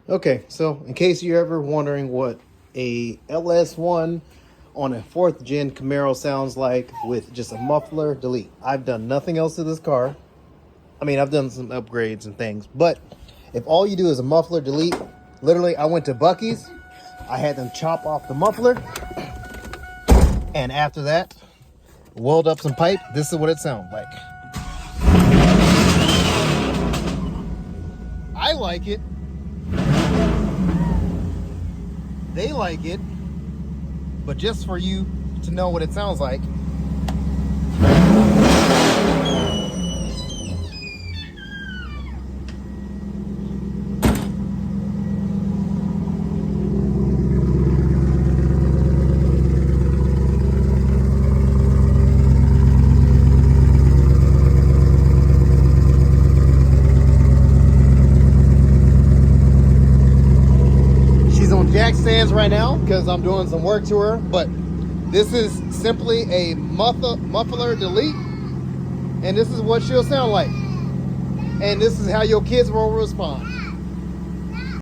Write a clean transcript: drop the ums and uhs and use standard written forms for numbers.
Okay, so in case you're ever wondering what a LS1 on a 4th gen Camaro sounds like with just a muffler delete, I've done nothing else to this car. I mean, I've done some upgrades and things, but if all you do is a muffler delete, literally, I went to Bucky's, I had them chop off the muffler, and after that, weld up some pipe. This is what it sounds like. I like it. They like it. But just for you to know what it sounds like, she's on jack stands right now because I'm doing some work to her, but this is simply a muffler delete, and this is what she'll sound like. And this is how your kids will respond.